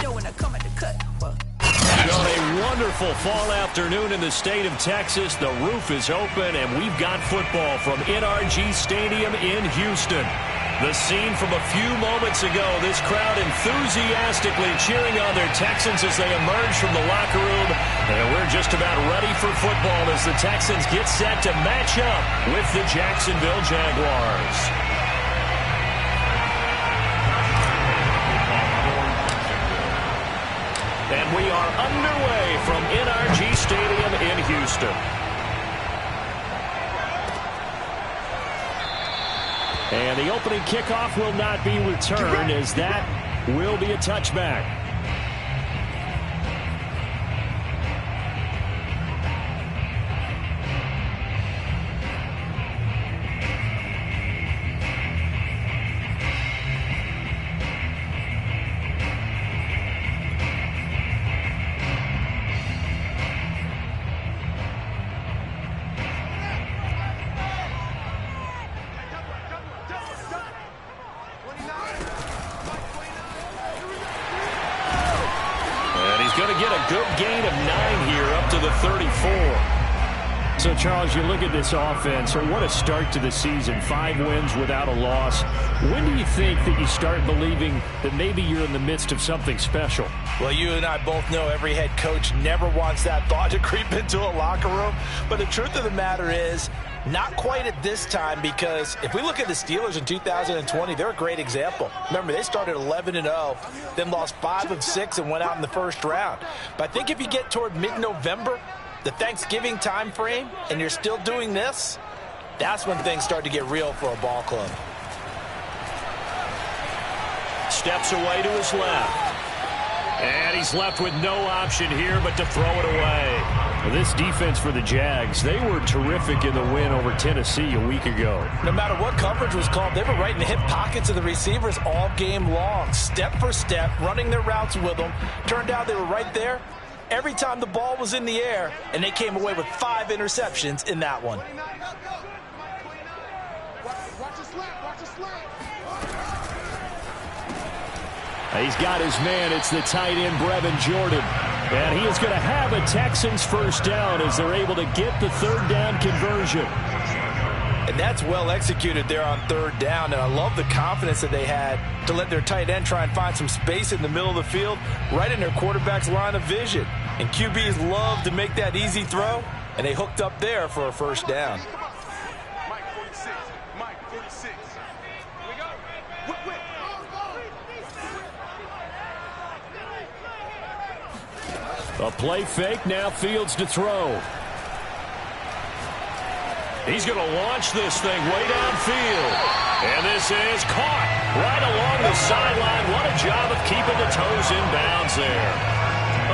On a wonderful fall afternoon in the state of Texas, the roof is open, and we've got football from NRG Stadium in Houston. The scene from a few moments ago, this crowd enthusiastically cheering on their Texans as they emerge from the locker room. And we're just about ready for football as the Texans get set to match up with the Jacksonville Jaguars. And we are underway from NRG Stadium in Houston. And the opening kickoff will not be returned, as that will be a touchback. Good gain of 9 here, up to the 34. So, Charles, you look at this offense, what a start to the season. 5 wins without a loss. When do you think that you start believing that maybe you're in the midst of something special? Well, you and I both know every head coach never wants that thought to creep into a locker room. But the truth of the matter is, not quite at this time, because if we look at the Steelers in 2020, they're a great example. Remember, they started 11-0, then lost 5 of 6 and went out in the first round. But I think if you get toward mid-November, the Thanksgiving time frame, and you're still doing this, that's when things start to get real for a ball club. Steps away to his left. And he's left with no option here but to throw it away. This defense for the Jags, they were terrific in the win over Tennessee a week ago. No matter what coverage was called, they were right in the hip pockets of the receivers all game long, step for step, running their routes with them. Turned out they were right there every time the ball was in the air, and they came away with 5 interceptions in that one. He's got his man. It's the tight end, Brevin Jordan. And he is going to have a Texans first down as they're able to get the third down conversion. And that's well executed there on third down. And I love the confidence that they had to let their tight end try and find some space in the middle of the field, right in their quarterback's line of vision. And QBs love to make that easy throw, and they hooked up there for a first down. A play fake, now Fields to throw. He's going to launch this thing way downfield. And this is caught right along the sideline. What a job of keeping the toes in bounds there.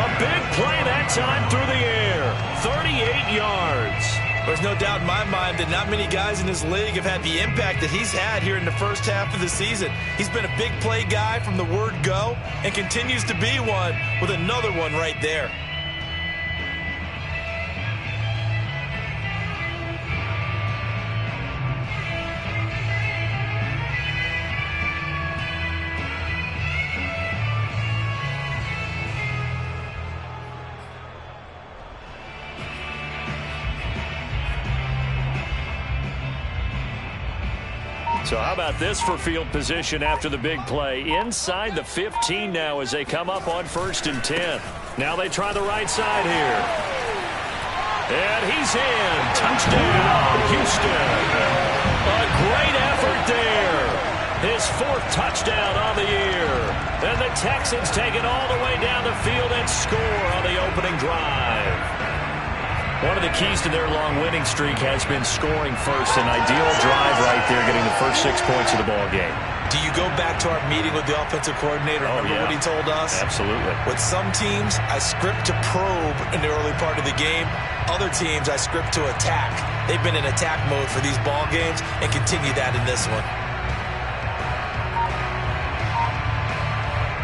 A big play that time through the air. 38 yards. There's no doubt in my mind that not many guys in this league have had the impact that he's had here in the first half of the season. He's been a big play guy from the word go and continues to be one with another one right there. So how about this for field position after the big play? Inside the 15 now as they come up on 1st and 10. Now they try the right side here. And he's in. Touchdown, Houston. A great effort there. His 4th touchdown on the year. And the Texans take it all the way down the field and score on the opening drive. One of the keys to their long winning streak has been scoring first. An ideal drive right there, getting the first 6 points of the ball game. Do you go back to our meeting with the offensive coordinator? Remember what he told us? Absolutely. With some teams, I script to probe in the early part of the game. Other teams, I script to attack. They've been in attack mode for these ball games and continue that in this one.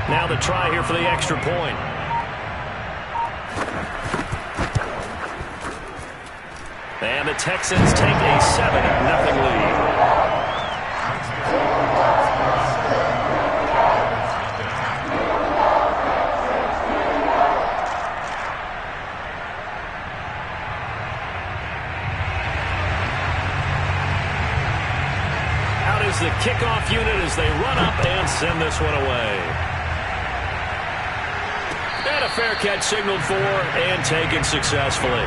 Now the try here for the extra point. And the Texans take a 7-0 lead. kickoff unit as they run up and send this one away. And a fair catch signaled for and taken successfully.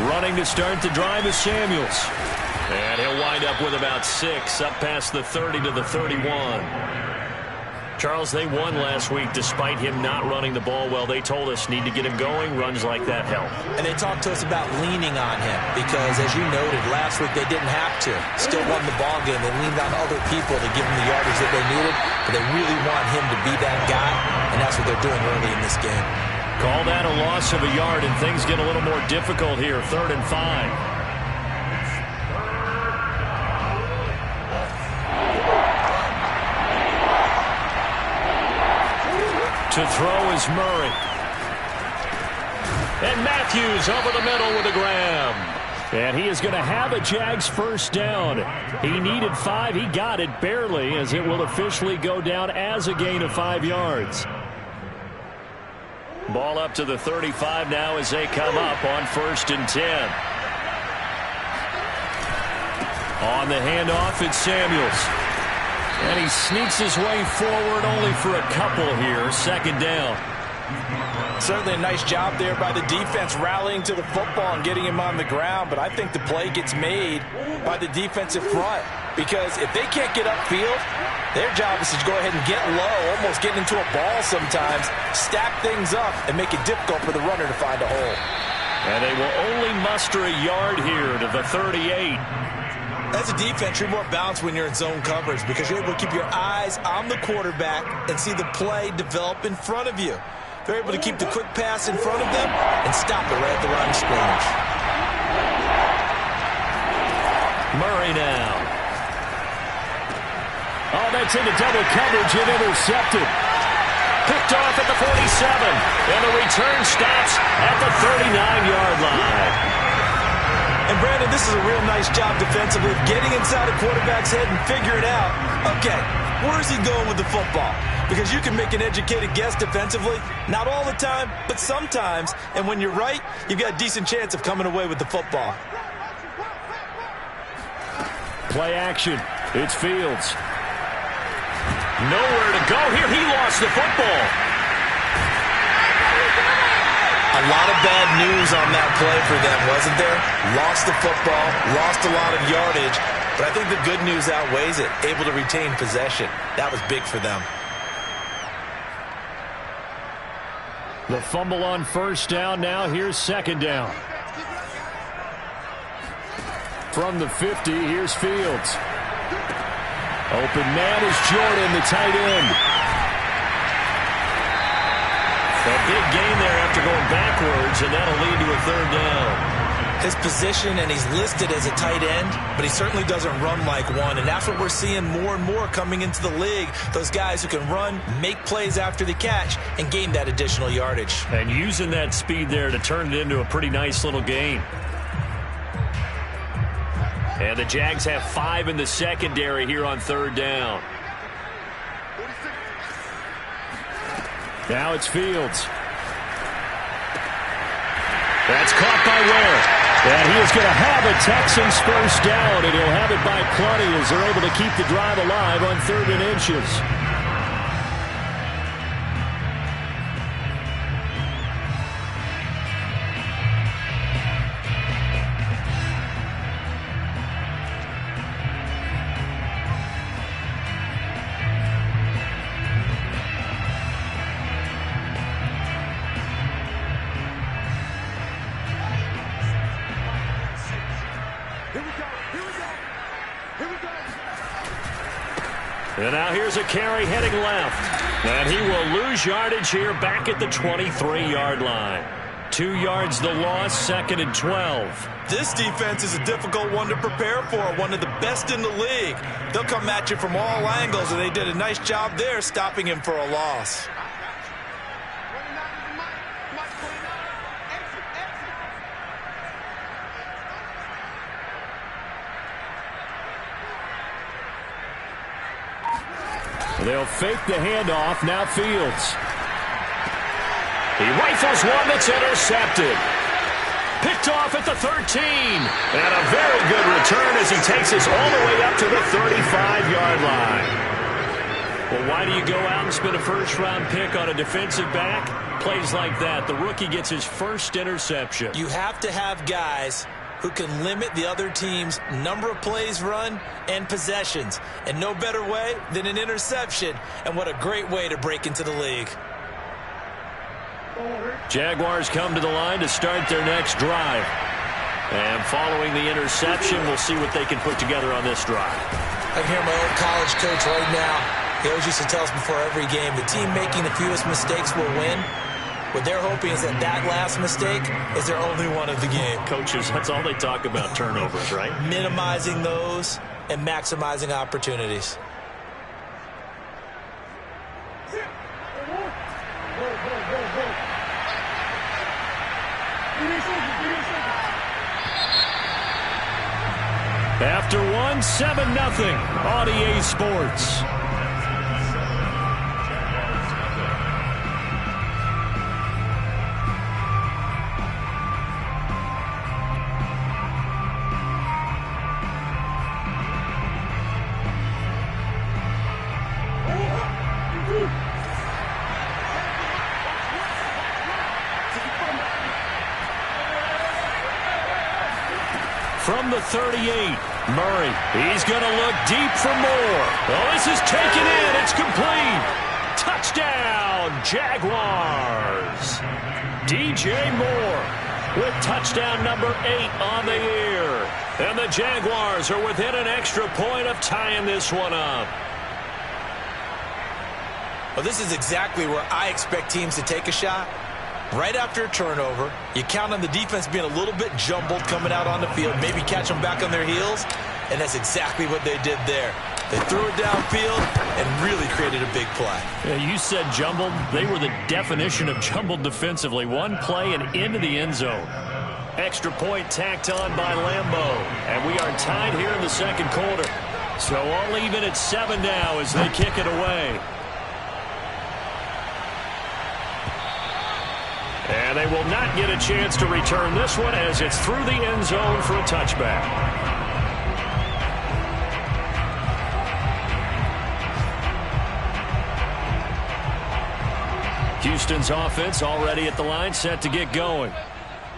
Running to start the drive is Samuels. And he'll wind up with about 6, up past the 30 to the 31. Charles, they won last week despite him not running the ball well. They told us need to get him going. Runs like that help. And they talked to us about leaning on him because, as you noted, last week they didn't have to. Still won the ball game. They leaned on other people to give them the yardage that they needed, but they really want him to be that guy, and that's what they're doing early in this game. Call that a loss of a yard, and things get a little more difficult here. 3rd and 5. To throw is Murray. And Matthews over the middle with a grab. And he is going to have a Jags first down. He needed 5. He got it barely, as it will officially go down as a gain of 5 yards. Ball up to the 35 now as they come up on 1st and 10. On the handoff, it's Samuels. And he sneaks his way forward only for a couple here. 2nd down. Certainly a nice job there by the defense rallying to the football and getting him on the ground. But I think the play gets made by the defensive front. Because if they can't get upfield, their job is to go ahead and get low, almost get into a ball sometimes, stack things up, and make it difficult for the runner to find a hole. And they will only muster a yard here to the 38. As a defense, you're more balanced when you're in zone coverage because you're able to keep your eyes on the quarterback and see the play develop in front of you. They're able to keep the quick pass in front of them and stop it right at the line of scrimmage. Murray now. Oh, that's into double coverage and intercepted. Picked off at the 47. And the return stops at the 39-yard line. And, Brandon, this is a real nice job defensively of getting inside a quarterback's head and figuring out, okay, where is he going with the football? Because you can make an educated guess defensively, not all the time, but sometimes. And when you're right, you've got a decent chance of coming away with the football. Play action. It's Fields. Nowhere to go here. He lost the football. A lot of bad news on that play for them, wasn't there? Lost the football, lost a lot of yardage, but I think the good news outweighs it. Able to retain possession. That was big for them. The fumble on 1st down. Now here's 2nd down. From the 50, here's Fields. Open man is Jordan, the tight end. A big gain there after going backwards, and that'll lead to a 3rd down. His position, and he's listed as a tight end, but he certainly doesn't run like one, and that's what we're seeing more and more coming into the league. Those guys who can run, make plays after the catch, and gain that additional yardage. And using that speed there to turn it into a pretty nice little gain. And the Jags have 5 in the secondary here on 3rd down. Now it's Fields. That's caught by Ware. And he is going to have a Texans first down, and he'll have it by plenty as they're able to keep the drive alive on 3rd and inches. And now here's a carry heading left. And he will lose yardage here back at the 23-yard line. 2 yards the loss, 2nd and 12. This defense is a difficult one to prepare for, one of the best in the league. They'll come at you from all angles, and they did a nice job there stopping him for a loss. They'll fake the handoff. Now Fields. He rifles one that's intercepted. Picked off at the 13. And a very good return as he takes us all the way up to the 35-yard line. Well, why do you go out and spend a first-round pick on a defensive back? Plays like that. The rookie gets his first interception. You have to have guys who can limit the other team's number of plays run and possessions. And no better way than an interception. And what a great way to break into the league. Jaguars come to the line to start their next drive. And following the interception, we'll see what they can put together on this drive. I can hear my old college coach right now. He always used to tell us before every game, the team making the fewest mistakes will win. What they're hoping is that that last mistake is their only one of the game. Coaches, that's all they talk about, turnovers, right? Minimizing those and maximizing opportunities. After one, 7-0 on EA Sports. From the 38, Murray. He's going to look deep for more. Oh, this is taken in. It's complete. Touchdown, Jaguars. DJ Moore with touchdown number 8 on the year. And the Jaguars are within an extra point of tying this one up. Well, this is exactly where I expect teams to take a shot. Right after a turnover, you count on the defense being a little bit jumbled coming out on the field, maybe catch them back on their heels, and that's exactly what they did there. They threw it downfield and really created a big play. Yeah, you said jumbled. They were the definition of jumbled defensively. One play and into the end zone. Extra point tacked on by Lambeau. And we are tied here in the second quarter. So all even at 7 now as they kick it away. And they will not get a chance to return this one as it's through the end zone for a touchback. Houston's offense already at the line, set to get going.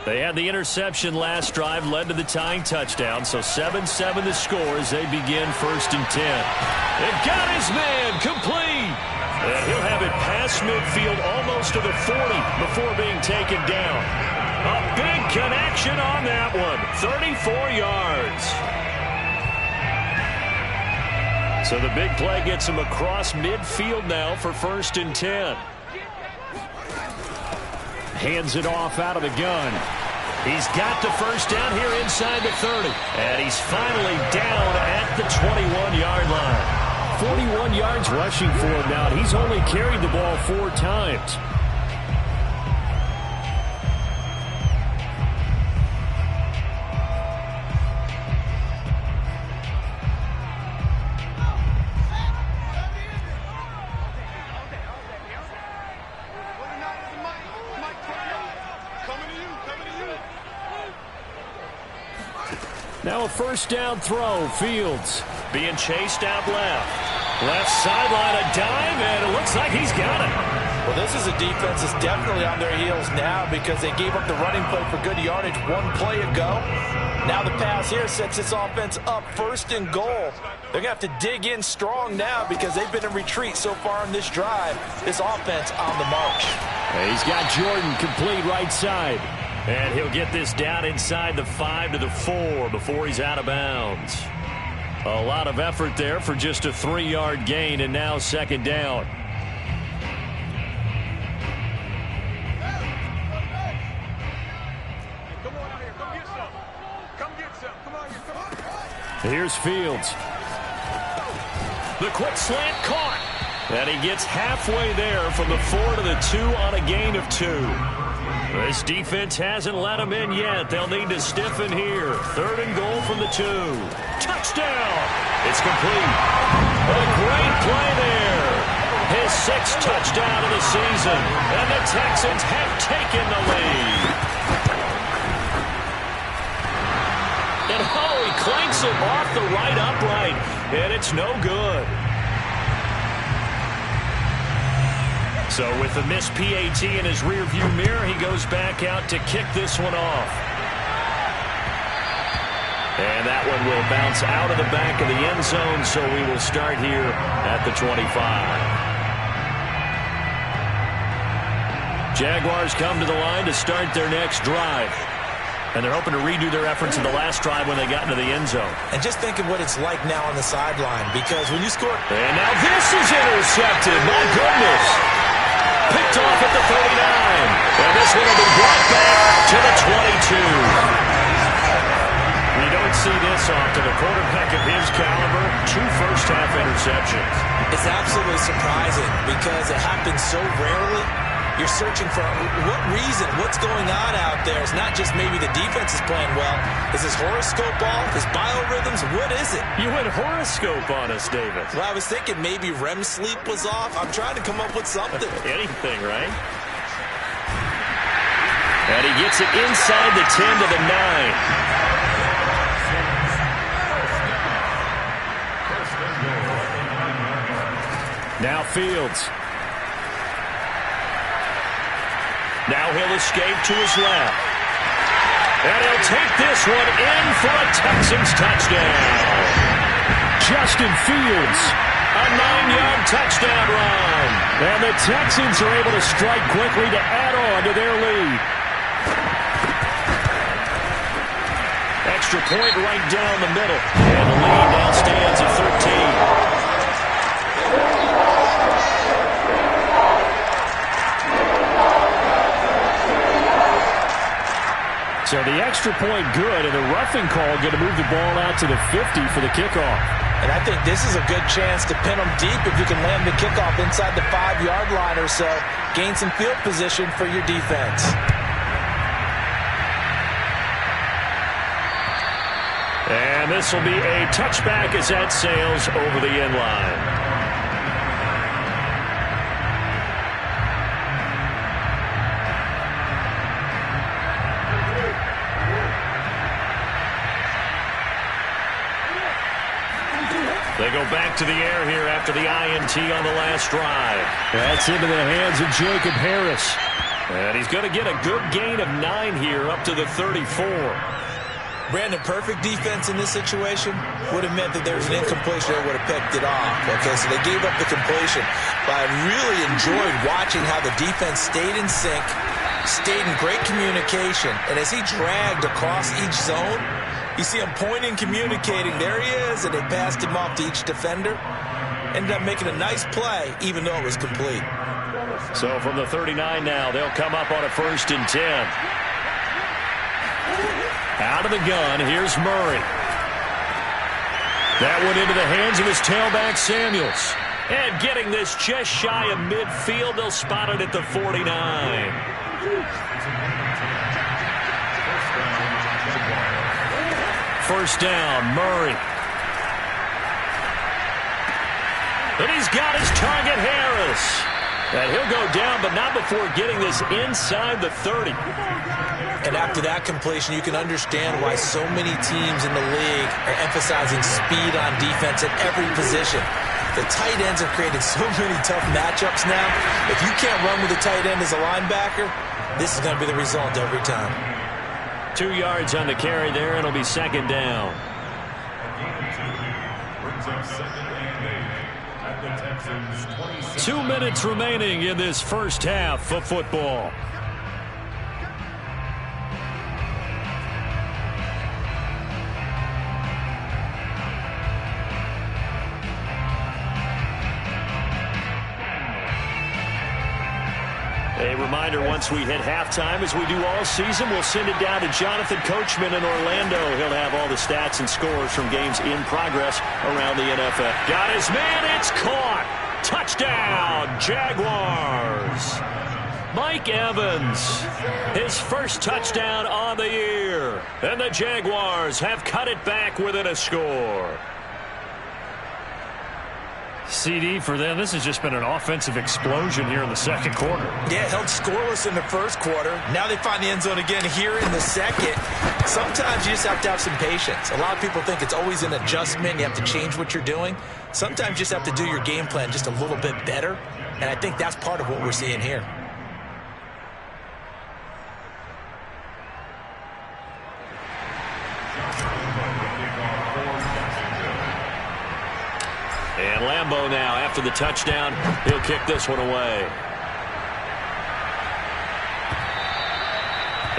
They had the interception last drive, led to the tying touchdown, so 7-7 the score as they begin 1st and 10. They've got his man complete. And he'll have it past midfield almost to the 40 before being taken down. A big connection on that one. 34 yards. So the big play gets him across midfield now for 1st and 10. Hands it off out of the gun. He's got the first down here inside the 30. And he's finally down at the 21-yard line. 41 yards rushing for him now. He's only carried the ball 4 times. Now a first down throw. Fields being chased out left. Left sideline, a dive, and it looks like he's got it. Well, this is a defense that's definitely on their heels now because they gave up the running play for good yardage 1 play ago. Now the pass here sets this offense up 1st and goal. They're going to have to dig in strong now because they've been in retreat so far in this drive. This offense on the march. He's got Jordan complete right side. And he'll get this down inside the 5 to the 4 before he's out of bounds. A lot of effort there for just a 3-yard gain, and now 2nd down. Here's Fields. The quick slant caught. And he gets halfway there from the 4 to the 2 on a gain of 2. This defense hasn't let them in yet. They'll need to stiffen here. 3rd and goal from the 2. Touchdown! It's complete. A great play there. his 6th touchdown of the season. And the Texans have taken the lead. And he clanks it off the right upright. And it's no good. So with the missed PAT in his rearview mirror, he goes back out to kick this one off. And that one will bounce out of the back of the end zone, so we will start here at the 25. Jaguars come to the line to start their next drive. And they're hoping to redo their efforts in the last drive when they got into the end zone. And just think of what it's like now on the sideline, because when you score... And now this is intercepted. My goodness. Picked off at the 39. And this one will be brought back to the 22. We don't see this often. A quarterback of his caliber, 2 first-half interceptions. It's absolutely surprising because it happens so rarely. You're searching for what reason, what's going on out there. It's not just maybe the defense is playing well. Is his horoscope off? His biorhythms? What is it? You went horoscope on us, David. Well, I was thinking maybe REM sleep was off. I'm trying to come up with something. Anything, right? And he gets it inside the 10 to the 9. Now Fields. Now he'll escape to his left. And he'll take this one in for a Texans touchdown. Justin Fields, a 9-yard touchdown run. And the Texans are able to strike quickly to add on to their lead. Extra point right down the middle. And the lead now stands at 13. So the extra point good, and the roughing call going to move the ball out to the 50 for the kickoff. And I think this is a good chance to pin them deep if you can land the kickoff inside the 5-yard line or so. Gain some field position for your defense. And this will be a touchback as that sails over the end line. They go back to the air here after the INT on the last drive. That's into the hands of Jacob Harris. And he's going to get a good gain of 9 here up to the 34. Brandon, perfect defense in this situation would have meant that there was an incompletion that would have picked it off. Okay, so they gave up the completion. But I really enjoyed watching how the defense stayed in sync, stayed in great communication. And as he dragged across each zone, you see him pointing, communicating. There he is, and they passed him off to each defender. Ended up making a nice play, even though it was complete. So from the 39 now, they'll come up on a 1st and 10. Out of the gun, here's Murray. That one into the hands of his tailback, Samuels. And getting this just shy of midfield, they'll spot it at the 49. First down, Murray. And he's got his target, Harris. And he'll go down, but not before getting this inside the 30. And after that completion, you can understand why so many teams in the league are emphasizing speed on defense at every position. The tight ends have created so many tough matchups now. If you can't run with a tight end as a linebacker, this is going to be the result every time. 2 yards on the carry there, and it'll be 2nd down. 2 minutes remaining in this first half of football. A reminder, once we hit halftime, as we do all season, we'll send it down to Jonathan Coachman in Orlando. He'll have all the stats and scores from games in progress around the NFL. Got his man, it's caught. Touchdown, Jaguars. Mike Evans, his first touchdown on the year. And the Jaguars have cut it back within a score. CD for them. This has just been an offensive explosion here in the second quarter. Yeah, held scoreless in the first quarter. Now they find the end zone again here in the second. Sometimes you just have to have some patience. A lot of people think it's always an adjustment. You have to change what you're doing. Sometimes you just have to do your game plan just a little bit better. And I think that's part of what we're seeing here. And Lambeau now, after the touchdown, he'll kick this one away.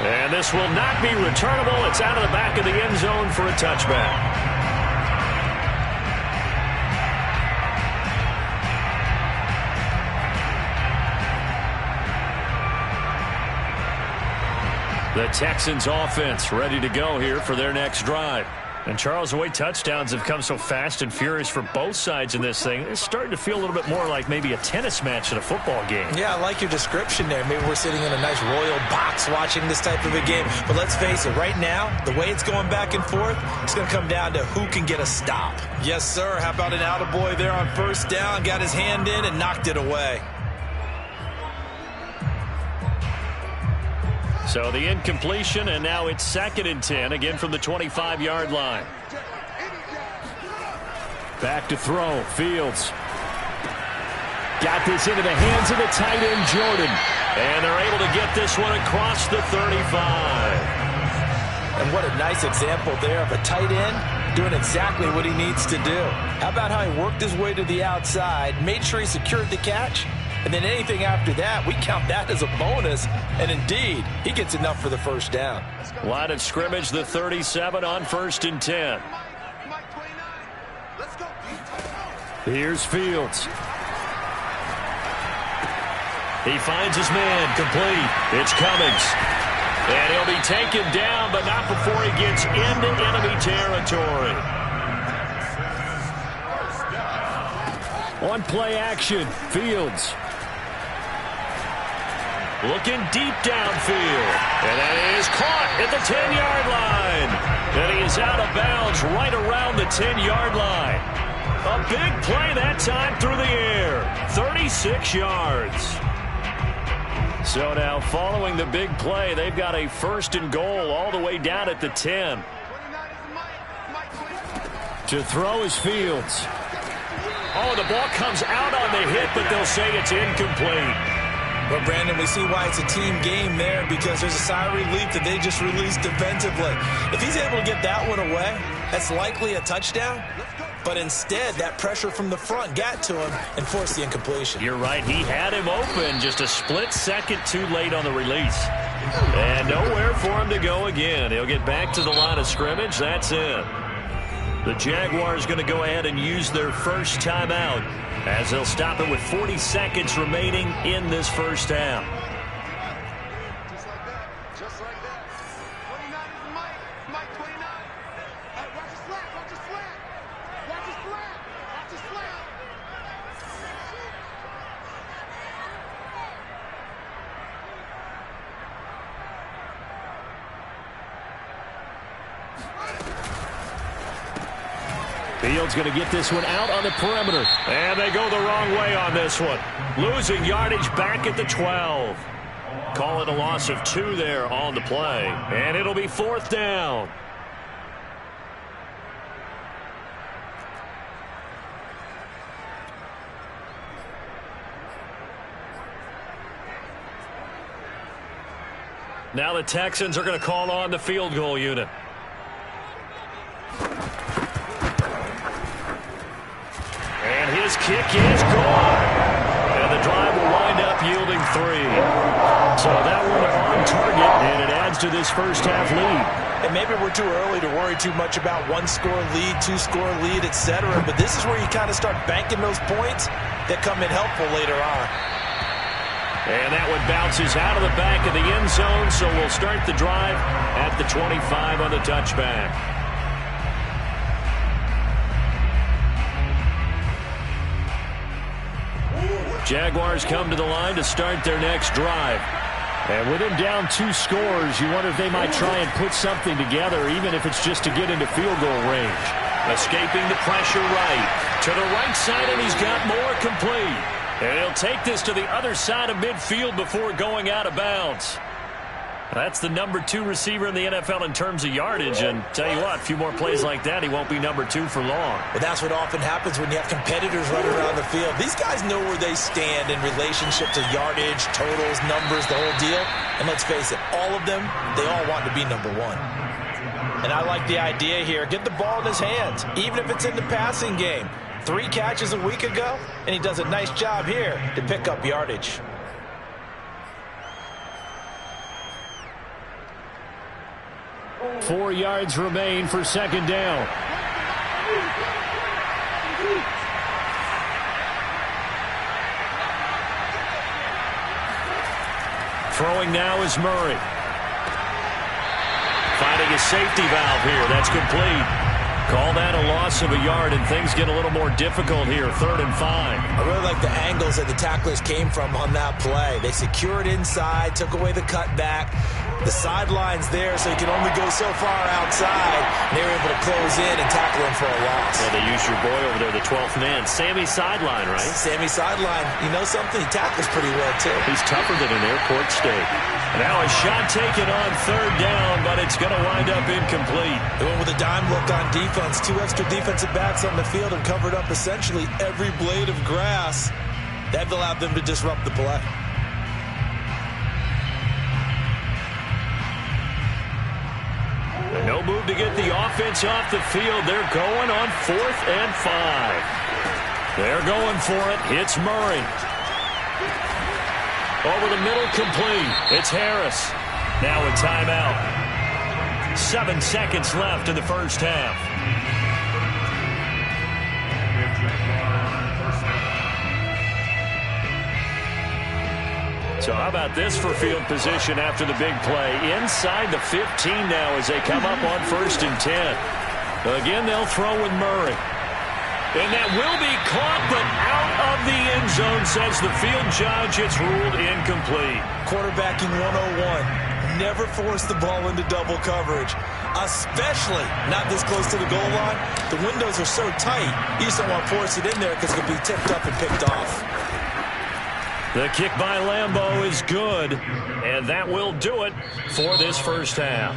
And this will not be returnable. It's out of the back of the end zone for a touchback. The Texans offense ready to go here for their next drive. And, Charles, the way touchdowns have come so fast and furious for both sides in this thing, it's starting to feel a little bit more like maybe a tennis match in a football game. Yeah, I like your description there. Maybe we're sitting in a nice royal box watching this type of a game. But let's face it, right now, the way it's going back and forth, it's going to come down to who can get a stop. Yes, sir. How about an attaboy there on first down? Got his hand in and knocked it away. So the incompletion, and now it's 2nd and 10, again from the 25-yard line. Back to throw, Fields. Got this into the hands of the tight end, Jordan. And they're able to get this one across the 35. And what a nice example there of a tight end doing exactly what he needs to do. How about how he worked his way to the outside, made sure he secured the catch, and then anything after that, we count that as a bonus. And indeed, he gets enough for the first down. Line of scrimmage, the 37 on 1st and 10. Here's Fields. He finds his man, complete. It's Cummings. And he'll be taken down, but not before he gets into enemy territory. On play action, Fields. Looking deep downfield. And that is caught at the 10-yard line. And he is out of bounds right around the 10-yard line. A big play that time through the air. 36 yards. So now following the big play, they've got a 1st and goal all the way down at the 10. To throw is Fields. Oh, the ball comes out on the hit, but they'll say it's incomplete. Well, Brandon, we see why it's a team game there, because there's a sigh of relief that they just released defensively. If he's able to get that one away, that's likely a touchdown. But instead, that pressure from the front got to him and forced the incompletion. You're right. He had him open, just a split second too late on the release. And nowhere for him to go again. He'll get back to the line of scrimmage. That's it. The Jaguars going to go ahead and use their first timeout, as they'll stop it with 40 seconds remaining in this first half. Just like that. Just like that. 29 is the Mike. Mike 29. Hey, watch his slap. Watch his slap. Watch his slap. Watch his slap. Fields going to get this one out on the perimeter. And they go the wrong way on this one. Losing yardage back at the 12. Call it a loss of 2 there on the play. And it'll be 4th down. Now the Texans are going to call on the field goal unit. And his kick is gone. And the drive will wind up yielding 3. So that one on target, and it adds to this first half lead. And maybe we're too early to worry too much about 1-score lead, 2-score lead, etc. But this is where you kind of start banking those points that come in helpful later on. And that one bounces out of the back of the end zone, so we'll start the drive at the 25 on the touchback. Jaguars come to the line to start their next drive. And with him down 2 scores, you wonder if they might try and put something together, even if it's just to get into field goal range. Escaping the pressure right. To the right side, and he's got more, complete. And he'll take this to the other side of midfield before going out of bounds. That's the number 2 receiver in the NFL in terms of yardage. And tell you what, a few more plays like that, he won't be number 2 for long. Well, that's what often happens when you have competitors running around the field. These guys know where they stand in relationship to yardage, totals, numbers, the whole deal. And let's face it, all of them, they all want to be number 1. And I like the idea here. Get the ball in his hands, even if it's in the passing game. 3 catches a week ago, and he does a nice job here to pick up yardage. Four yards remain for second down. Throwing now is Murray. Finding a safety valve here. That's complete. Call that a loss of a yard, and things get a little more difficult here. 3rd and 5. I really like the angles that the tacklers came from on that play. They secured inside, took away the cutback. The sideline's there, so he can only go so far outside. And they were able to close in and tackle him for a loss. Yeah, they used your boy over there, the 12th man. Sammy Sideline, right? Sammy Sideline. You know something? He tackles pretty well, too. He's tougher than an airport steak. Now a shot taken on 3rd down, but it's going to wind up incomplete. They went with a dime look on defense. 2 extra defensive backs on the field and covered up essentially every blade of grass. That allowed them to disrupt the play. No move to get the offense off the field. They're going on 4th and 5. They're going for it. Hits Murray. Over the middle, complete. It's Harris. Now a timeout. 7 seconds left in the first half. So how about this for field position after the big play? Inside the 15 now as they come up on 1st and 10. Again, they'll throw with Murray. And that will be caught, but out of the end zone, says the field judge. It's ruled incomplete. Quarterbacking 101. Never force the ball into double coverage, especially not this close to the goal line. The windows are so tight, you just don't want to force it in there because it could be tipped up and picked off. The kick by Lambeau is good, and that will do it for this first half.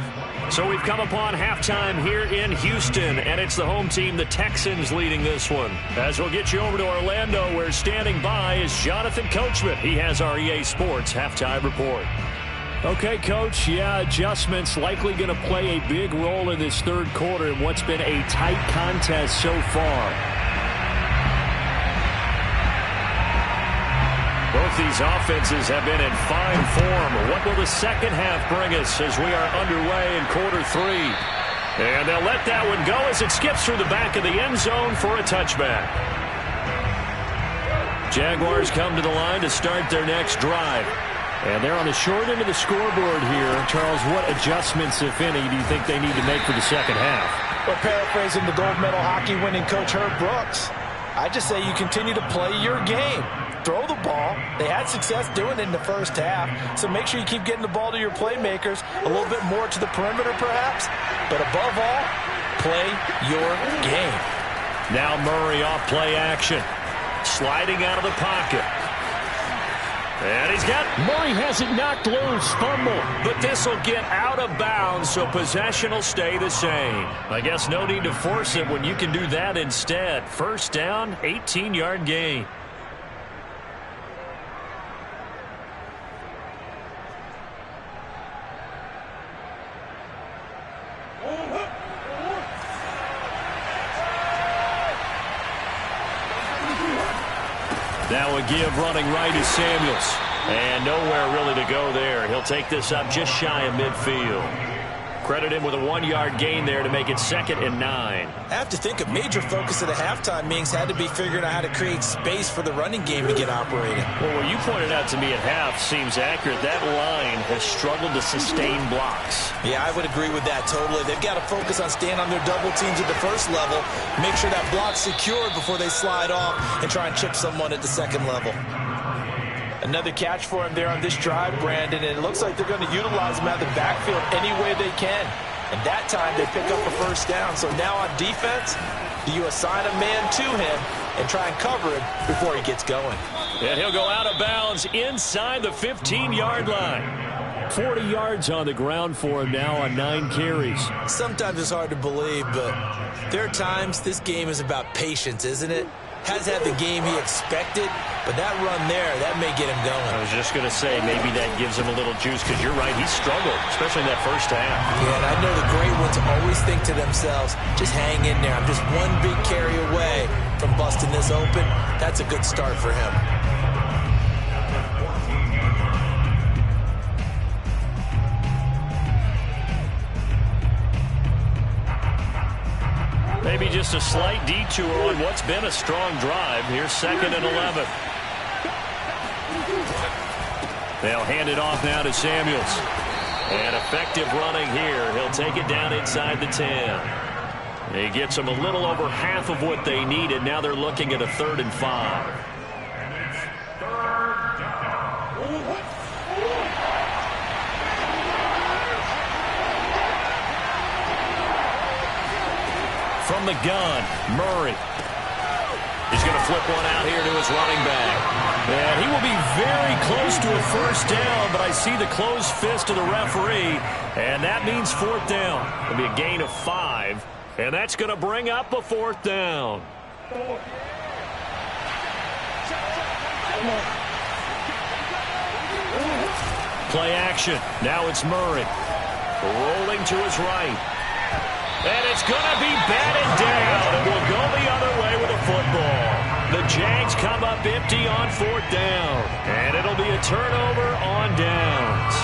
So we've come upon halftime here in Houston, and it's the home team, the Texans, leading this one. As we'll get you over to Orlando, where standing by is Jonathan Coachman. He has our EA Sports halftime report. Okay, Coach, adjustments likely going to play a big role in this 3rd quarter in what's been a tight contest so far. Both these offenses have been in fine form. What will the second half bring us as we are underway in quarter 3? And they'll let that one go as it skips through the back of the end zone for a touchback. Jaguars come to the line to start their next drive. And they're on the short end of the scoreboard here. Charles, what adjustments, if any, do you think they need to make for the second half? Well, paraphrasing the gold medal hockey winning coach Herb Brooks, I just say you continue to play your game. Throw the ball. They had success doing it in the first half, so make sure you keep getting the ball to your playmakers, a little bit more to the perimeter perhaps, but above all, play your game. Now Murray off play action, sliding out of the pocket. And he's got, Murray has it knocked loose, fumble, but this will get out of bounds, so possession will stay the same. I guess no need to force it when you can do that instead. First down, 18-yard gain. Now a give running right is Samuels. And nowhere really to go there. He'll take this up just shy of midfield. Credit him with a 1-yard gain there to make it 2nd and 9. I have to think a major focus of the halftime meetings had to be figuring out how to create space for the running game to get operating. Well, what you pointed out to me at half seems accurate. That line has struggled to sustain blocks. Yeah, I would agree with that totally. They've got to focus on staying on their double teams at the first level, make sure that block's secured before they slide off and try and chip someone at the second level. Another catch for him there on this drive, Brandon, and it looks like they're going to utilize him out of the backfield any way they can. And that time they pick up a first down. So now on defense, do you assign a man to him and try and cover him before he gets going? And he'll go out of bounds inside the 15-yard line. 40 yards on the ground for him now on 9 carries. Sometimes it's hard to believe, but there are times this game is about patience, isn't it? Has had the game he expected, but that run there, that may get him going. I was just going to say, maybe that gives him a little juice, because you're right, he struggled, especially in that first half. Yeah, and I know the great ones always think to themselves, just hang in there. I'm just one big carry away from busting this open. That's a good start for him. Maybe just a slight detour on what's been a strong drive. Here's 2nd and 11. They'll hand it off now to Samuels. And effective running here. He'll take it down inside the 10. He gets them a little over half of what they needed. Now they're looking at a 3rd and 5. From the gun, Murray. He's going to flip one out here to his running back. And he will be very close to a first down, but I see the closed fist of the referee, and that means 4th down. It'll be a gain of 5, and that's going to bring up a 4th down. Play action. Now it's Murray. Rolling to his right. And it's going to be batted down, and we'll go the other way with a football. The Jags come up empty on 4th down, and it'll be a turnover on downs.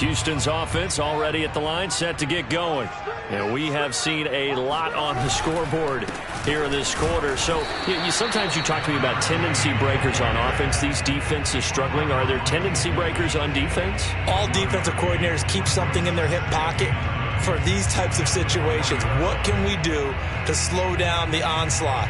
Houston's offense already at the line, set to get going. And we have seen a lot on the scoreboard here in this quarter. So sometimes you talk to me about tendency breakers on offense. These defenses struggling. Are there tendency breakers on defense? All defensive coordinators keep something in their hip pocket for these types of situations. What can we do to slow down the onslaught?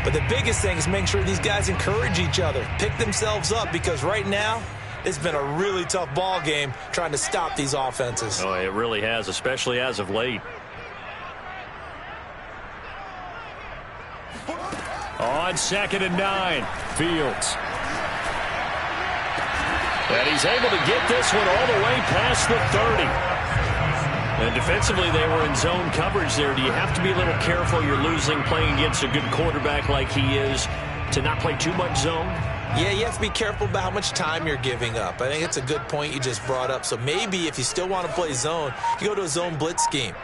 But the biggest thing is make sure these guys encourage each other, pick themselves up, because right now it's been a really tough ball game trying to stop these offenses. Oh, it really has, especially as of late. On 2nd and 9, Fields. And he's able to get this one all the way past the 30. And defensively, they were in zone coverage there. Do you have to be a little careful? You're losing, playing against a good quarterback like he is, to not play too much zone? Yeah, you have to be careful about how much time you're giving up. I think it's a good point you just brought up. So maybe if you still want to play zone, you go to a zone blitz scheme.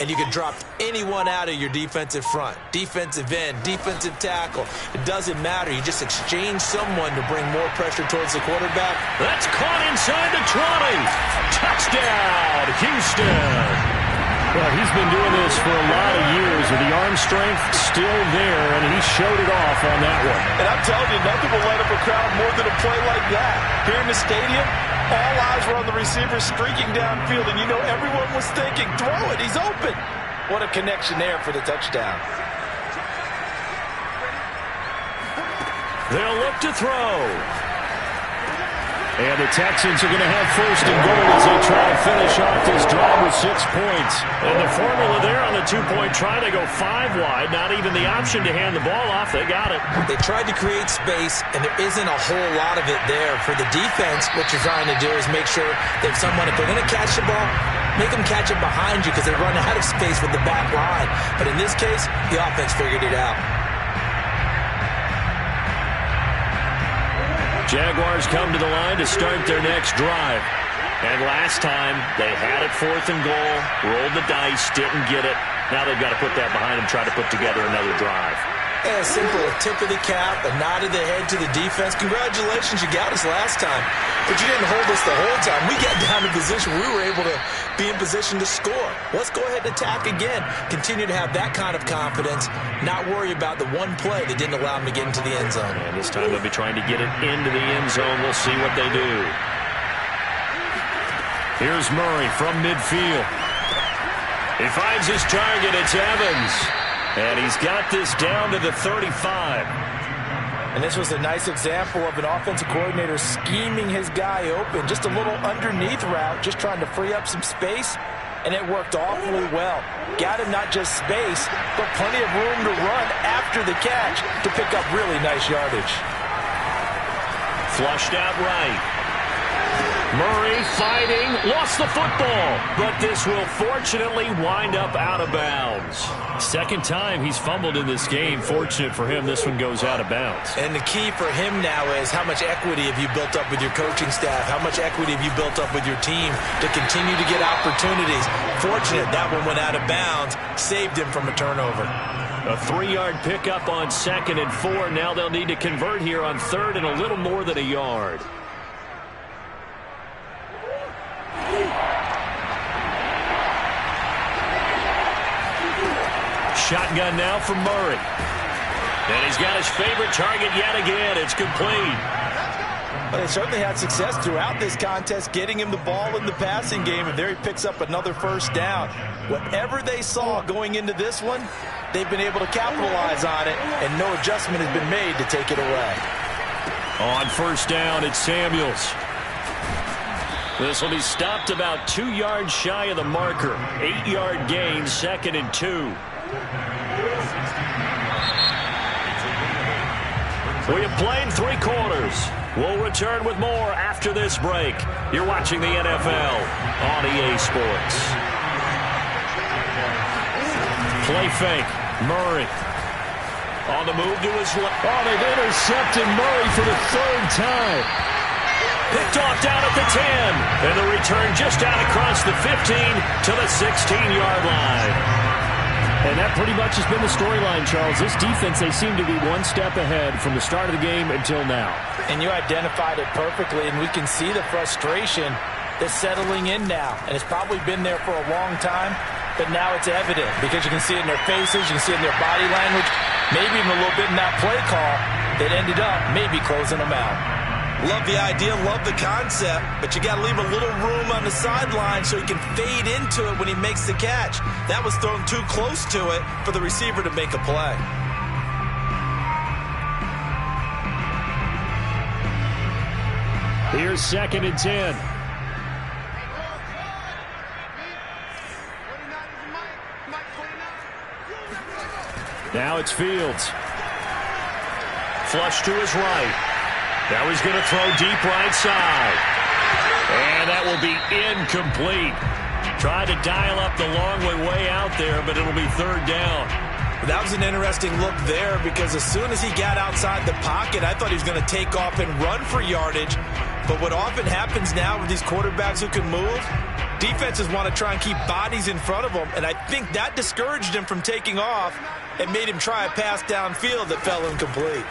And you can drop anyone out of your defensive front. Defensive end, defensive tackle. It doesn't matter. You just exchange someone to bring more pressure towards the quarterback. That's caught inside the 20. Touchdown, Houston. Well, he's been doing this for a lot of years, with the arm strength still there, and he showed it off on that one. And I'm telling you, nothing will light up a crowd more than a play like that. Here in the stadium, all eyes were on the receiver streaking downfield, and you know everyone was thinking, throw it, he's open. What a connection there for the touchdown. They'll look to throw. And the Texans are going to have 1st and goal as they try to finish off this drive with 6 points. And the formula there on the 2-point try, they go 5 wide. Not even the option to hand the ball off. They got it. They tried to create space, and there isn't a whole lot of it there. For the defense, what you're trying to do is make sure that someone, if they're going to catch the ball, make them catch it behind you, because they run out of space with the back line. But in this case, the offense figured it out. Jaguars come to the line to start their next drive. And last time, they had it 4th and goal, rolled the dice, didn't get it. Now they've got to put that behind them, try to put together another drive. Yeah, simple, a tip of the cap, a nod of the head to the defense. Congratulations, you got us last time. But you didn't hold us the whole time. We got down in position. We were able to be in position to score. Let's go ahead and attack again. Continue to have that kind of confidence, not worry about the one play that didn't allow them to get into the end zone. And this time they'll be trying to get it into the end zone. We'll see what they do. Here's Murray from midfield. He finds his target. It's Evans. And he's got this down to the 35. And this was a nice example of an offensive coordinator scheming his guy open. Just a little underneath route, just trying to free up some space, and it worked awfully well. Got him not just space, but plenty of room to run after the catch to pick up really nice yardage. Flushed out right. Murray fighting, lost the football, but this will fortunately wind up out of bounds. Second time he's fumbled in this game. Fortunate for him, this one goes out of bounds. And the key for him now is how much equity have you built up with your coaching staff? How much equity have you built up with your team to continue to get opportunities? Fortunate that one went out of bounds, saved him from a turnover. A 3-yard pickup on 2nd and 4. Now they'll need to convert here on 3rd and a little more than a yard. Shotgun now from Murray. And he's got his favorite target yet again. It's complete. But they certainly had success throughout this contest, getting him the ball in the passing game, and there he picks up another first down. Whatever they saw going into this one, they've been able to capitalize on it, and no adjustment has been made to take it away. On first down, it's Samuels. This will be stopped about 2 yards shy of the marker. 8-yard gain, 2nd and 2. We have played 3 quarters. We'll return with more after this break. You're watching the NFL on EA Sports. Play fake. Murray. On the move to his left. Oh, they've intercepted Murray for the 3rd time. Picked off down at the 10. And the return just out across the 15 to the 16-yard line. And that pretty much has been the storyline, Charles. This defense, they seem to be one step ahead from the start of the game until now. And you identified it perfectly, and we can see the frustration that's settling in now. And it's probably been there for a long time, but now it's evident because you can see it in their faces, you can see it in their body language, maybe even a little bit in that play call that ended up maybe closing them out. Love the idea, love the concept, but you got to leave a little room on the sideline so he can fade into it when he makes the catch. That was thrown too close to it for the receiver to make a play. Here's 2nd and 10. Now it's Fields. Flush to his right. Now he's going to throw deep right side. And that will be incomplete. Tried to dial up the long way out there, but it'll be 3rd down. That was an interesting look there because as soon as he got outside the pocket, I thought he was going to take off and run for yardage. But what often happens now with these quarterbacks who can move, defenses want to try and keep bodies in front of them. And I think that discouraged him from taking off and made him try a pass downfield that fell incomplete.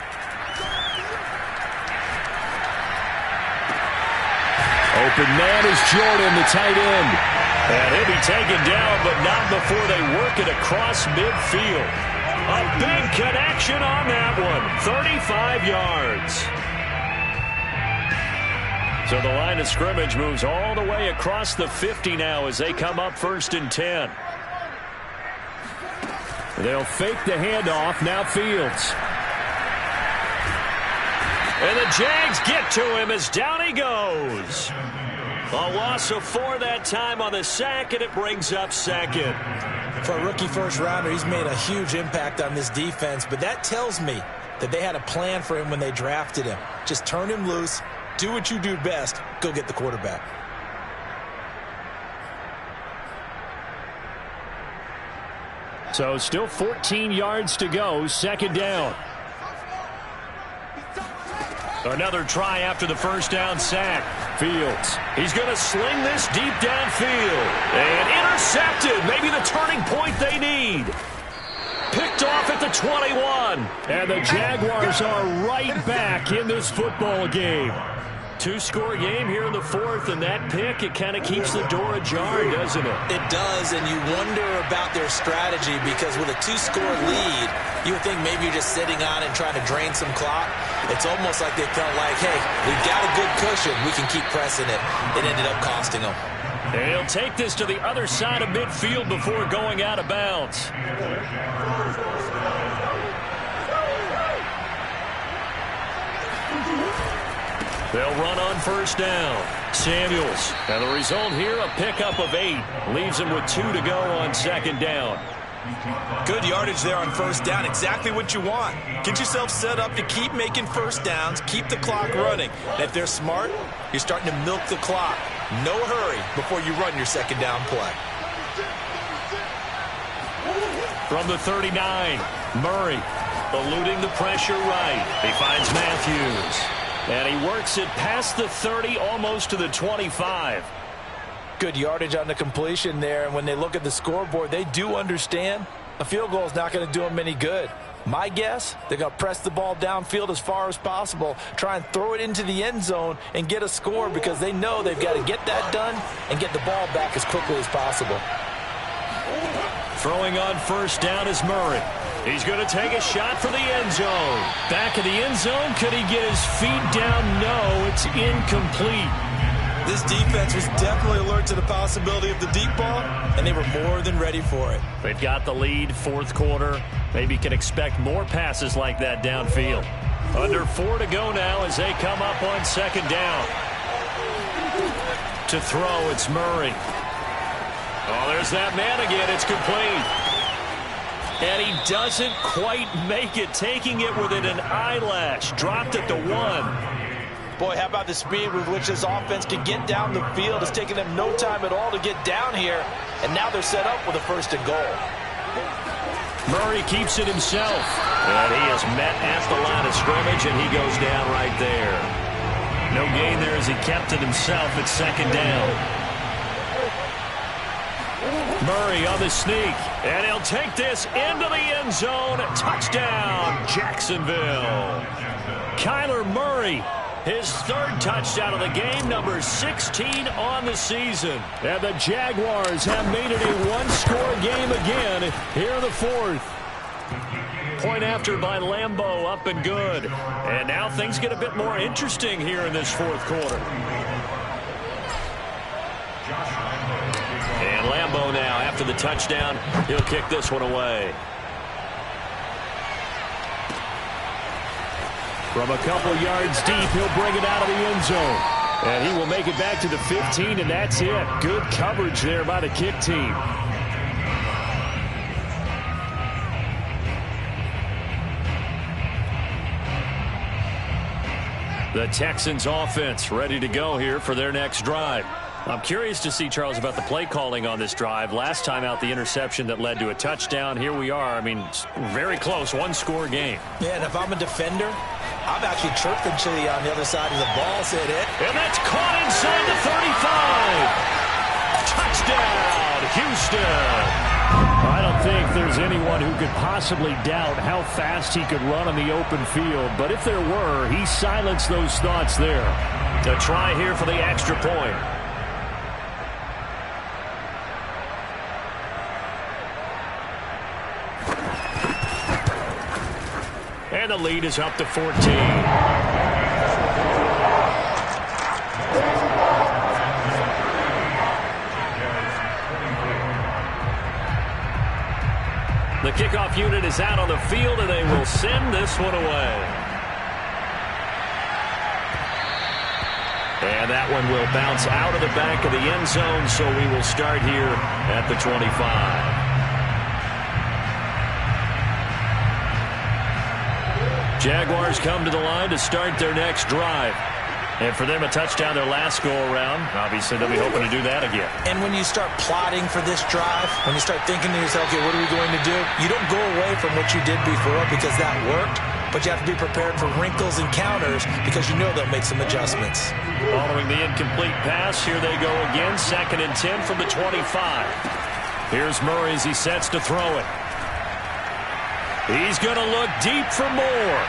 Open man is Jordan, the tight end. And he'll be taken down, but not before they work it across midfield. A big connection on that one. 35 yards. So the line of scrimmage moves all the way across the 50 now as they come up 1st and 10. They'll fake the handoff. Now Fields. And the Jags get to him as down he goes. A loss of 4 that time on the sack, and it brings up 2nd. For a rookie first-rounder, he's made a huge impact on this defense, but that tells me that they had a plan for him when they drafted him. Just turn him loose, do what you do best, go get the quarterback. So still 14 yards to go, 2nd down. Another try after the first down sack. Fields. He's going to sling this deep downfield. And intercepted. Maybe the turning point they need. Picked off at the 21. And the Jaguars are right back in this football game. 2-score game here in the 4th, and that pick, it kind of keeps the door ajar, doesn't it? It does, and you wonder about their strategy because with a 2-score lead, you would think maybe you're just sitting on and trying to drain some clock. It's almost like they felt like, hey, we've got a good cushion. We can keep pressing it. It ended up costing them. And he'll take this to the other side of midfield before going out of bounds. They'll run on first down. Samuels. And the result here, a pickup of 8. Leaves him with 2 to go on second down. Good yardage there on first down. Exactly what you want. Get yourself set up to keep making first downs, keep the clock running. And if they're smart, you're starting to milk the clock. No hurry before you run your second down play. From the 39, Murray eluding the pressure right. He finds Matthews. And he works it past the 30, almost to the 25. Good yardage on the completion there, and when they look at the scoreboard, they do understand a field goal is not going to do them any good. My guess, they're going to press the ball downfield as far as possible, try and throw it into the end zone and get a score because they know they've got to get that done and get the ball back as quickly as possible. Throwing on first down is Murray. He's going to take a shot for the end zone. Back of the end zone, could he get his feet down? No, it's incomplete. This defense was definitely alert to the possibility of the deep ball, and they were more than ready for it. They've got the lead, fourth quarter. Maybe can expect more passes like that downfield. Under 4 to go now as they come up on second down. To throw, it's Murray. Oh, there's that man again. It's complete. And he doesn't quite make it, taking it within an eyelash. Dropped it to 1. Boy, how about the speed with which this offense can get down the field? It's taken them no time at all to get down here, and now they're set up with a first and goal. Murray keeps it himself, and he is met at the line of scrimmage, and he goes down right there. No gain there as he kept it himself at second down. Murray on the sneak, and he'll take this into the end zone. Touchdown, Jacksonville. Kyler Murray. His third touchdown of the game, number 16 on the season. And the Jaguars have made it a one-score game again here in the fourth. Point after by Lambeau, up and good. And now things get a bit more interesting here in this fourth quarter. And Lambeau now, after the touchdown, he'll kick this one away. From a couple yards deep, he'll bring it out of the end zone. And he will make it back to the 15, and that's it. Good coverage there by the kick team. The Texans offense ready to go here for their next drive. I'm curious to see, Charles, about the play calling on this drive. Last time out, the interception that led to a touchdown. Here we are. I mean, very close, one-score game. Yeah, and if I'm a defender, I'm actually chirping Chili on the other side of the ball, said it. And that's caught inside the 35. Touchdown, Houston. I don't think there's anyone who could possibly doubt how fast he could run on the open field. But if there were, he silenced those thoughts there. To try here for the extra point. And the lead is up to 14. The kickoff unit is out on the field, and they will send this one away. And that one will bounce out of the back of the end zone, so we will start here at the 25. Jaguars come to the line to start their next drive. And for them, a touchdown their last go-around. Obviously, they'll be hoping to do that again. And when you start plotting for this drive, when you start thinking to yourself, okay, what are we going to do? You don't go away from what you did before because that worked, but you have to be prepared for wrinkles and counters because you know they'll make some adjustments. Following the incomplete pass, here they go again. 2nd and 10 from the 25. Here's Murray as he sets to throw it. He's going to look deep for more.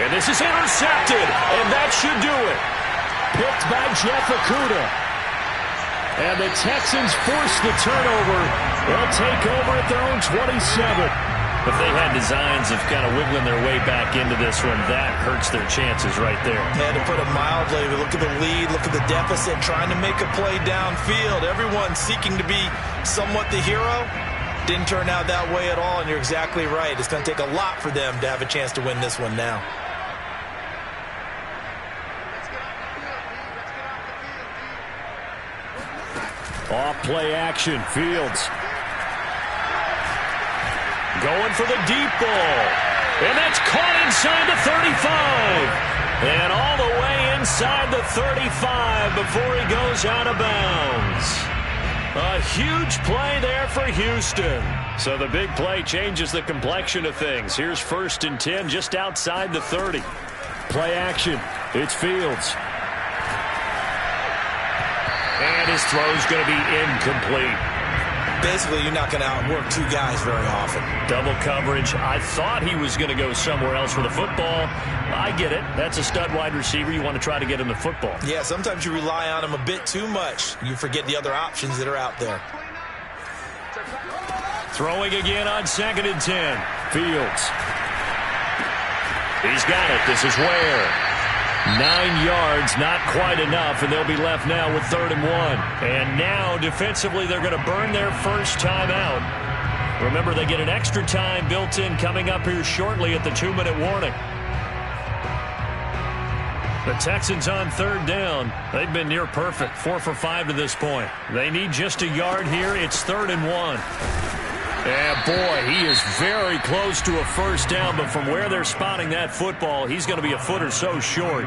And this is intercepted, and that should do it. Picked by Jeff Okudah. And the Texans force the turnover. They'll take over at their own 27. If they had designs of kind of wiggling their way back into this one, that hurts their chances right there. Yeah, to put it mildly, look at the lead, look at the deficit, trying to make a play downfield. Everyone seeking to be somewhat the hero. Didn't turn out that way at all, and you're exactly right. It's going to take a lot for them to have a chance to win this one now. Off play action. Fields going for the deep ball. And that's caught inside the 35. And all the way inside the 35 before he goes out of bounds. A huge play there for Houston. So the big play changes the complexion of things. Here's 1st and 10 just outside the 30. Play action. It's Fields. And his throw's going to be incomplete. Basically, you're not going to outwork two guys very often. Double coverage. I thought he was going to go somewhere else with the football. I get it. That's a stud wide receiver. You want to try to get him the football. Yeah, sometimes you rely on him a bit too much. You forget the other options that are out there. Throwing again on 2nd and 10. Fields. He's got it. This is Ware. 9 yards, not quite enough, and they'll be left now with 3rd and 1. And now, defensively, they're going to burn their first time out. Remember, they get an extra time built in coming up here shortly at the 2-minute warning. The Texans on 3rd down. They've been near perfect, 4 for 5 to this point. They need just a yard here. It's 3rd and 1. Yeah, boy, he is very close to a first down, but from where they're spotting that football, he's going to be a foot or so short.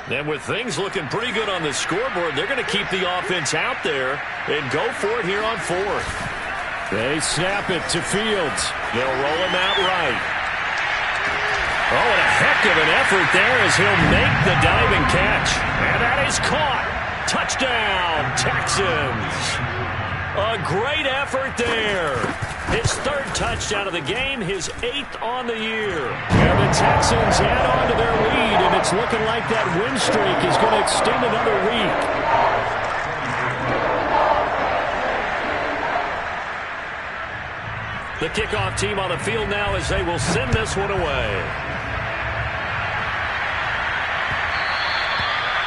And with things looking pretty good on the scoreboard, they're going to keep the offense out there and go for it here on 4th. They snap it to Fields. They'll roll him out right. Oh, and a heck of an effort there as he'll make the diving catch. And that is caught. Touchdown, Texans. A great effort there. His 3rd touchdown of the game, his 8th on the year. And the Texans add on to their lead, and it's looking like that win streak is going to extend another week. The kickoff team on the field now as they will send this one away.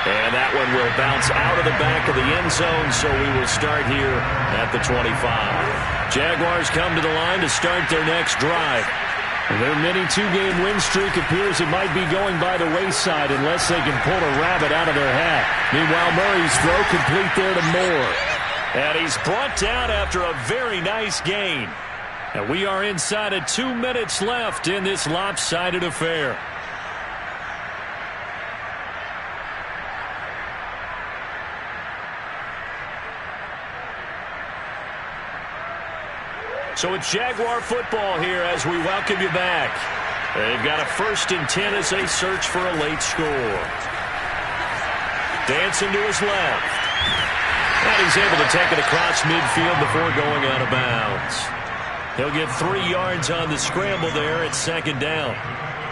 And that one will bounce out of the back of the end zone, so we will start here at the 25. Jaguars come to the line to start their next drive. Their mini 2-game win streak appears it might be going by the wayside unless they can pull a rabbit out of their hat. Meanwhile, Murray's throw complete there to Moore. And he's brought down after a very nice gain. And we are inside of 2 minutes left in this lopsided affair. So it's Jaguar football here as we welcome you back. They've got a 1st and 10 as they search for a late score. Dancing to his left. And he's able to take it across midfield before going out of bounds. He'll get 3 yards on the scramble there at 2nd down.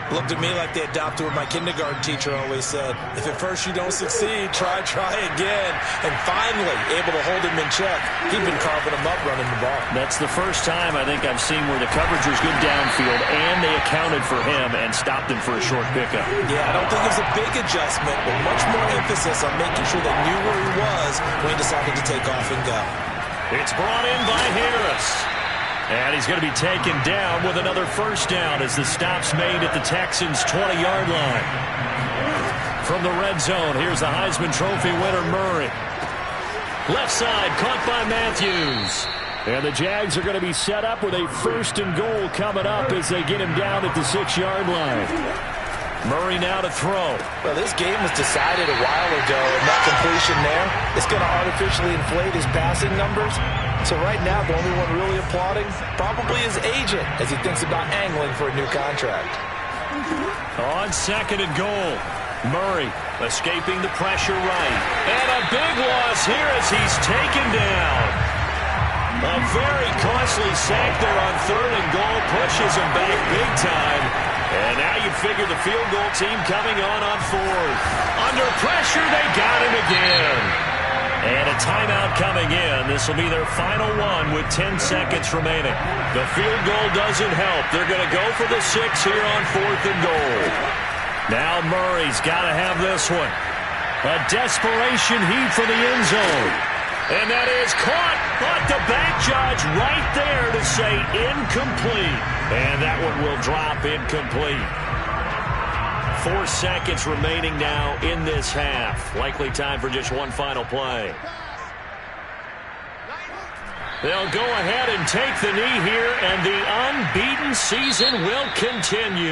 Looked at me like they adopted what my kindergarten teacher always said. If at first you don't succeed, try again. And finally, able to hold him in check. He'd been carving him up running the ball. That's the first time I think I've seen where the coverage was good downfield and they accounted for him and stopped him for a short pickup. Yeah, I don't think it was a big adjustment, but much more emphasis on making sure they knew where he was when he decided to take off and go. It's brought in by Harris. And he's going to be taken down with another first down as the stop's made at the Texans' 20-yard line. From the red zone, here's the Heisman Trophy winner, Murray. Left side, caught by Matthews. And the Jags are going to be set up with a 1st and goal coming up as they get him down at the 6-yard line. Murray now to throw. Well, this game was decided a while ago, and that completion there is going to artificially inflate his passing numbers. So right now, the only one really applauding probably his agent as he thinks about angling for a new contract. On 2nd and goal, Murray escaping the pressure right. And a big loss here as he's taken down. A very costly sack there on 3rd and goal pushes him back big time. And now you figure the field goal team coming on 4th. Under pressure, they got him again. And a timeout coming in. This will be their final one with 10 seconds remaining. The field goal doesn't help. They're going to go for the 6 here on 4th and goal. Now Murray's got to have this one. A desperation heave for the end zone. And that is caught, but the back judge right there to say incomplete. And that one will drop incomplete. 4 seconds remaining now in this half. Likely time for just one final play. They'll go ahead and take the knee here, and the unbeaten season will continue.